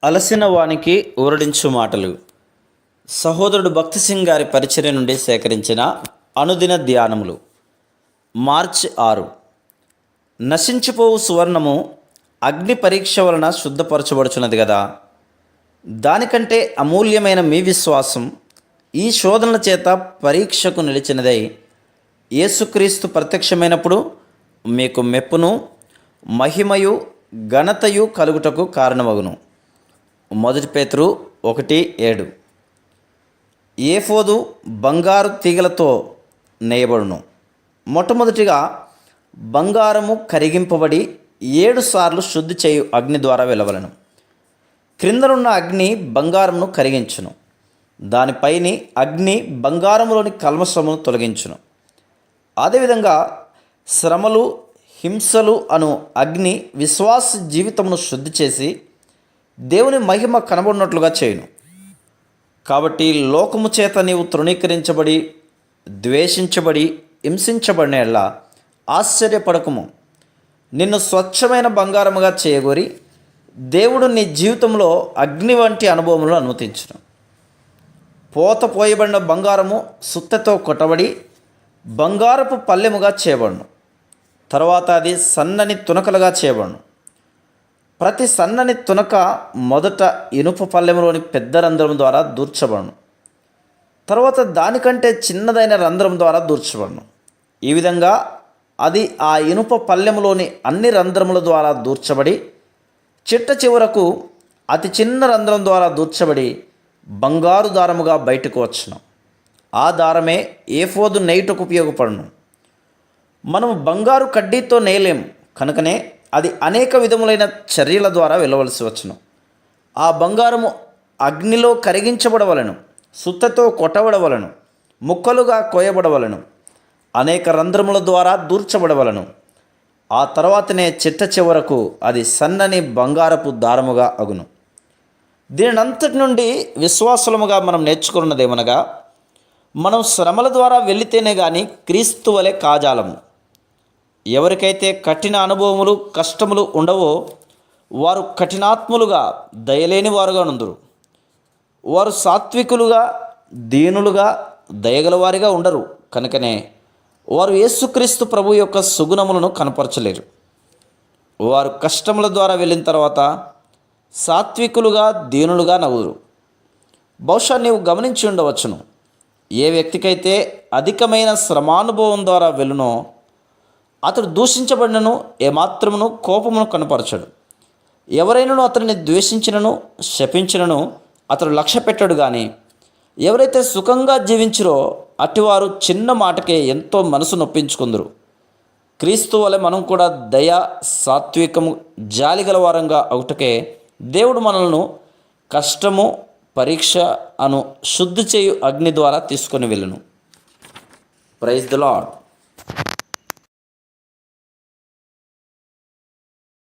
అలసిన వానికి ఊరడించు మాటలు. సహోదరుడు భక్తి సింగ్ గారి పరిచర్య నుండి సేకరించిన అనుదిన ధ్యానములు. మార్చి 6. నశించిపోవు సువర్ణము అగ్ని పరీక్ష వలన శుద్ధపరచబడుచున్నది కదా. దానికంటే అమూల్యమైన మీ విశ్వాసం ఈ శోధనల చేత పరీక్షకు నిలిచినదై యేసుక్రీస్తు ప్రత్యక్షమైనప్పుడు మీకు మెప్పును మహిమయు ఘనతయు కలుగుటకు కారణమగును. 1 పేతురు 1:7. ఏఫోదు బంగారు తీగలతో నేయబడును. మొట్టమొదటిగా బంగారము కరిగింపబడి 7 సార్లు శుద్ధి చేయు అగ్ని ద్వారా వెలవలను. క్రిందనున్న అగ్ని బంగారమును కరిగించును. దానిపైని అగ్ని బంగారములోని కల్మషమును తొలగించును. అదేవిధంగా శ్రమలు హింసలు అను అగ్ని విశ్వాస జీవితమును శుద్ధి చేసి దేవుని మహిమ కనబడినట్లుగా చేయును. కాబట్టి లోకము చేత నీవు తృణీకరించబడి ద్వేషించబడి హింసించబడిన ఎడల ఆశ్చర్యపడకము. నిన్ను స్వచ్ఛమైన బంగారముగా చేయగోరి దేవుడు నీ జీవితంలో అగ్ని వంటి అనుభవములను అనుమతించును. పోత పోయబడిన బంగారము సుత్తెతో కొట్టబడి బంగారపు పల్లెముగా చేయబడును. తర్వాత అది సన్నని తునకలుగా చేయబడును. ప్రతి సన్నని తునక మొదట ఇనుప పల్లెములోని పెద్ద రంధ్రం ద్వారా దూర్చబడును. తర్వాత దానికంటే చిన్నదైన రంధ్రం ద్వారా దూర్చబడును. ఈ విధంగా అది ఆ ఇనుప పల్లెములోని అన్ని రంధ్రముల ద్వారా దూర్చబడి చిట్ట చివరకు అతి చిన్న రంధ్రం ద్వారా దూర్చబడి బంగారు దారముగా బయటకు వచ్చును. ఆ దారమే ఏఫోదు నేయుటకు ఉపయోగపడును. మనము బంగారు కడ్డీతో నేయలేము కనుకనే అది అనేక విధములైన చర్యల ద్వారా వెళ్ళవలసి వచ్చును. ఆ బంగారము అగ్నిలో కరిగించబడవలను, సుత్తతో కొట్టబడవలను, ముక్కలుగా కోయబడవలను, అనేక రంధ్రముల ద్వారా దూర్చబడవలను. ఆ తర్వాతనే చిట్ట చివరకు అది సన్నని బంగారపు దారముగా అగును. దీనంతటి నుండి విశ్వాసులముగా మనం నేర్చుకున్నదేమనగా, మనం శ్రమల ద్వారా వెళితేనే కానీ క్రీస్తు వలె కాజాలము. ఎవరికైతే కఠిన అనుభవములు కష్టములు ఉండవో వారు కఠినాత్ములుగా దయలేని వారుగా నుందురు. వారు సాత్వికులుగా దీనులుగా దయగలవారిగా ఉండరు. కనుకనే వారు యేసుక్రీస్తు ప్రభు యొక్క సుగుణములను కనపరచలేరు. వారు కష్టముల ద్వారా వెళ్ళిన తర్వాత సాత్వికులుగా దీనులుగా నవ్వురు. బహుశా నీవు గమనించి ఉండవచ్చును, ఏ వ్యక్తికైతే అధికమైన శ్రమానుభవం ద్వారా వెళ్ళునో అతడు దూషించబడినను ఏమాత్రమును కోపమును కనపరచడు. ఎవరైనాను అతనిని ద్వేషించినను శపించినను అతడు లక్ష్య పెట్టడు. కానీ ఎవరైతే సుఖంగా జీవించరో అటివారు చిన్న మాటకే ఎంతో మనసు నొప్పించుకుందరు. క్రీస్తు వలె మనం కూడా దయ సాత్వికము జాలిగల వారంగా అవుటకే దేవుడు మనలను కష్టము పరీక్ష అను శుద్ధి చేయు అగ్ని ద్వారా తీసుకొని వెళ్ళును. Praise the lord.